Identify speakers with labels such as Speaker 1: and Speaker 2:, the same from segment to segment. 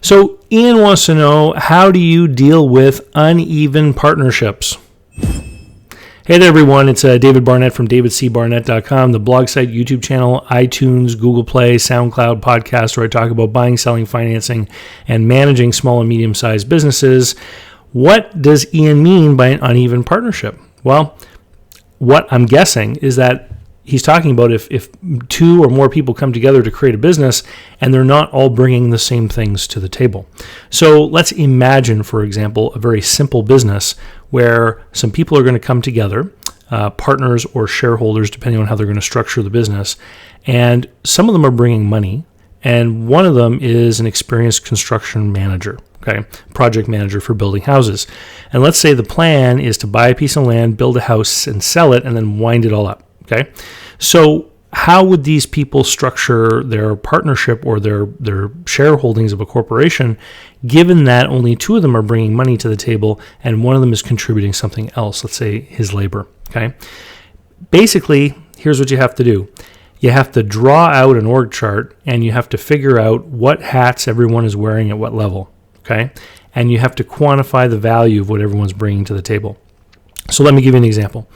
Speaker 1: So Ian wants to know, how do you deal with uneven partnerships? Hey there, everyone. It's David Barnett from davidcbarnett.com, the blog site, YouTube channel, iTunes, Google Play, SoundCloud, podcast, where I talk about buying, selling, financing, and managing small and medium-sized businesses. What does Ian mean by an uneven partnership? Well, what I'm guessing is that he's talking about if two or more people come together to create a business and they're not all bringing the same things to the table. So let's imagine, for example, a very simple business where some people are going to come together, partners or shareholders, depending on how they're going to structure the business, and some of them are bringing money, and one of them is an experienced construction manager, project manager for building houses. And let's say the plan is to buy a piece of land, build a house, and sell it, and then wind it all up. Okay, so how would these people structure their partnership or their shareholdings of a corporation, given that only two of them are bringing money to the table and one of them is contributing something else, let's say his labor? Okay, basically, here's what you have to do. You have to draw out an org chart and you have to figure out what hats everyone is wearing at what level. Okay, and you have to quantify the value of what everyone's bringing to the table. So let me give you an example.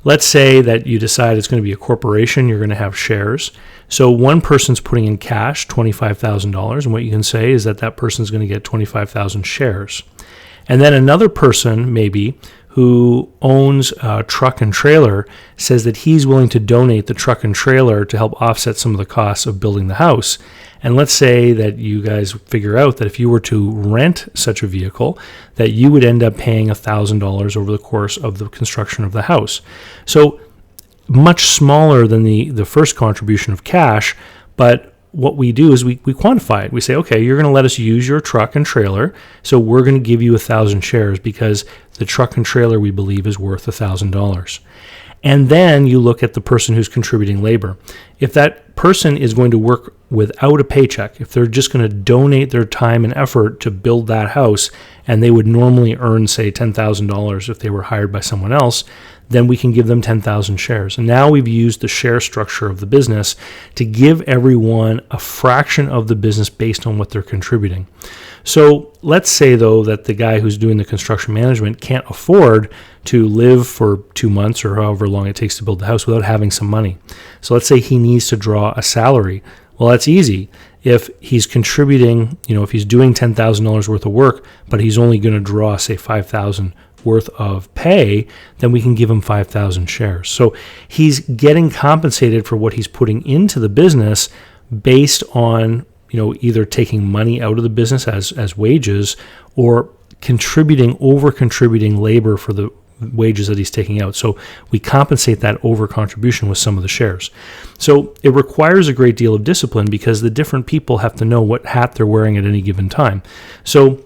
Speaker 1: Let's say that you decide it's going to be a corporation, you're going to have shares. So one person's putting in cash, $25,000, and what you can say is that person's going to get 25,000 shares. And then another person, maybe, who owns a truck and trailer, says that he's willing to donate the truck and trailer to help offset some of the costs of building the house. And let's say that you guys figure out that if you were to rent such a vehicle, that you would end up paying $1,000 over the course of the construction of the house. So much smaller than the first contribution of cash, but what we do is we quantify it. We say, okay, you're going to let us use your truck and trailer, so we're going to give you 1,000 shares because the truck and trailer, we believe, is worth $1,000. And then you look at the person who's contributing labor. If that person is going to work without a paycheck, if they're just going to donate their time and effort to build that house, and they would normally earn, say, $10,000 if they were hired by someone else, then we can give them 10,000 shares. And now we've used the share structure of the business to give everyone a fraction of the business based on what they're contributing. So let's say, though, that the guy who's doing the construction management can't afford to live for 2 months or however long it takes to build the house without having some money. So let's say he needs to draw a salary. Well, that's easy. If he's contributing, if he's doing $10,000 worth of work, but he's only going to draw, say, $5,000 worth of pay, then we can give him 5,000 shares. So he's getting compensated for what he's putting into the business based on, either taking money out of the business as wages or over contributing labor for the wages that he's taking out. So we compensate that over contribution with some of the shares. So it requires a great deal of discipline because the different people have to know what hat they're wearing at any given time. So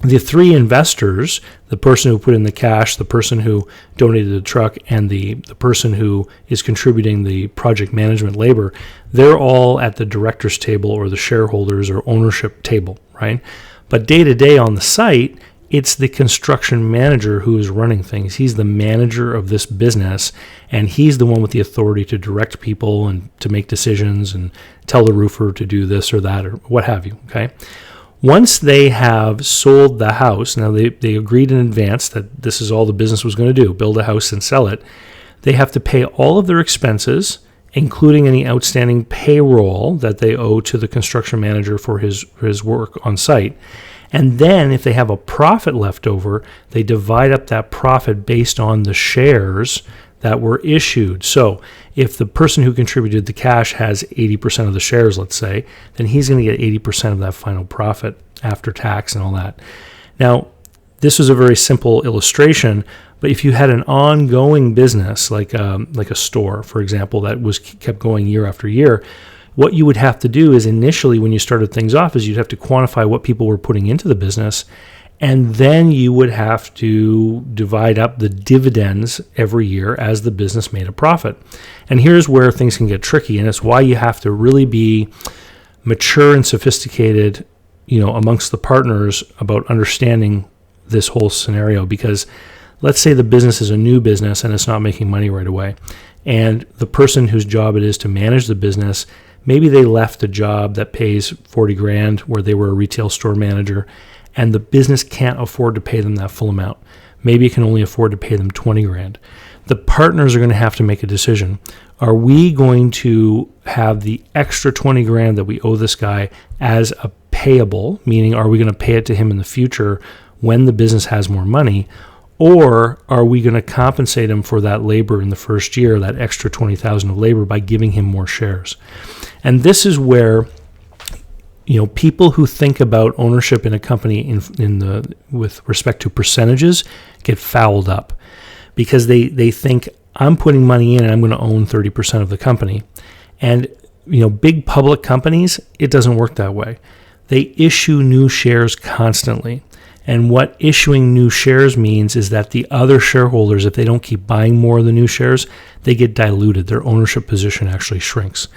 Speaker 1: the three investors, the person who put in the cash, the person who donated the truck, and the person who is contributing the project management labor, they're all at the director's table or the shareholders or ownership table, right? But day to day on the site, it's the construction manager who is running things. He's the manager of this business, and he's the one with the authority to direct people and to make decisions and tell the roofer to do this or that or what have you, okay? Once they have sold the house, now they agreed in advance that this is all the business was going to do, build a house and sell it, they have to pay all of their expenses, including any outstanding payroll that they owe to the construction manager for his work on site. And then if they have a profit left over, they divide up that profit based on the shares that were issued. So if the person who contributed the cash has 80% of the shares, let's say, then he's going to get 80% of that final profit after tax and all that. Now, this was a very simple illustration, but if you had an ongoing business like a store, for example, that was kept going year after year, what you would have to do is initially when you started things off is you'd have to quantify what people were putting into the business, and then you would have to divide up the dividends every year as the business made a profit. And here's where things can get tricky, and it's why you have to really be mature and sophisticated, amongst the partners about understanding this whole scenario. Because let's say the business is a new business and it's not making money right away, and the person whose job it is to manage the business maybe they left a job that pays 40 grand where they were a retail store manager, and the business can't afford to pay them that full amount. Maybe it can only afford to pay them 20 grand. The partners are going to have to make a decision. Are we going to have the extra 20 grand that we owe this guy as a payable, meaning are we going to pay it to him in the future when the business has more money, or are we going to compensate him for that labor in the first year, that extra 20,000 of labor, by giving him more shares? And this is where people who think about ownership in a company with respect to percentages get fouled up, because they think I'm putting money in and I'm going to own 30% of the company. And big public companies, it doesn't work that way. They issue new shares constantly. And what issuing new shares means is that the other shareholders, if they don't keep buying more of the new shares, they get diluted. Their ownership position actually shrinks.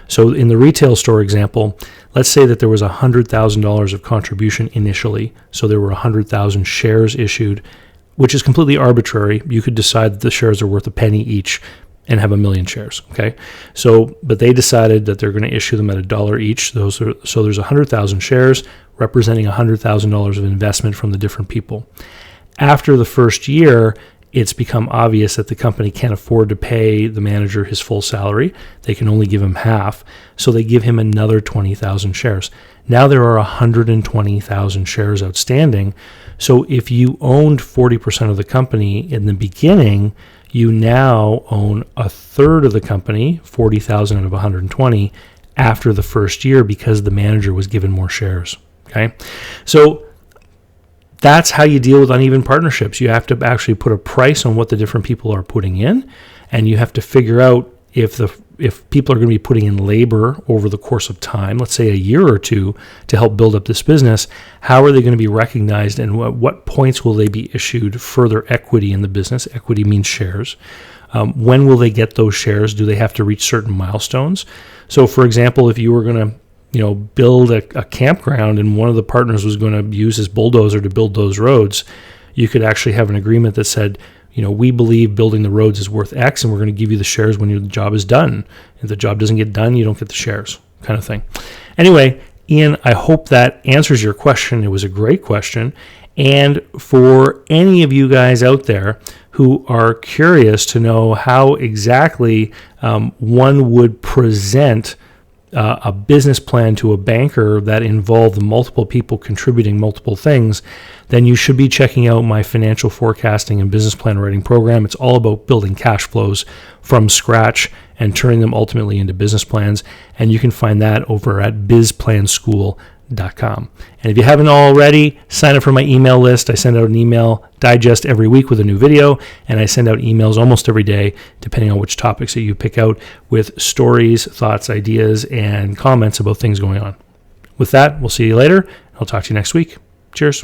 Speaker 1: So in the retail store example, let's say that there was $100,000 of contribution initially. So there were 100,000 shares issued, which is completely arbitrary. You could decide that the shares are worth a penny each and have 1 million shares. Okay. But they decided that they're going to issue them at $1 each. So there's 100,000 shares representing $100,000 of investment from the different people. After the first year, it's become obvious that the company can't afford to pay the manager his full salary. They can only give him half. So they give him another 20,000 shares. Now there are 120,000 shares outstanding. So if you owned 40% of the company in the beginning, you now own a third of the company, 40,000 out of 120, after the first year, because the manager was given more shares. Okay, so that's how you deal with uneven partnerships. You have to actually put a price on what the different people are putting in, and you have to figure out if people are going to be putting in labor over the course of time, let's say a year or two, to help build up this business. How are they going to be recognized, and at what points will they be issued further equity in the business? Equity means shares. When will they get those shares? Do they have to reach certain milestones? So, for example, if you were going to build a campground and one of the partners was going to use his bulldozer to build those roads, you could actually have an agreement that said, we believe building the roads is worth X, and we're going to give you the shares when your job is done. If the job doesn't get done, you don't get the shares, kind of thing. Anyway, Ian, I hope that answers your question. It was a great question. And for any of you guys out there who are curious to know how exactly one would present a business plan to a banker that involved multiple people contributing multiple things, then you should be checking out my financial forecasting and business plan writing program. It's all about building cash flows from scratch and turning them ultimately into business plans. And you can find that over at bizplanschool.com. And if you haven't already, sign up for my email list. I send out an email digest every week with a new video, and I send out emails almost every day, depending on which topics that you pick out, with stories, thoughts, ideas, and comments about things going on. With that, we'll see you later. I'll talk to you next week. Cheers.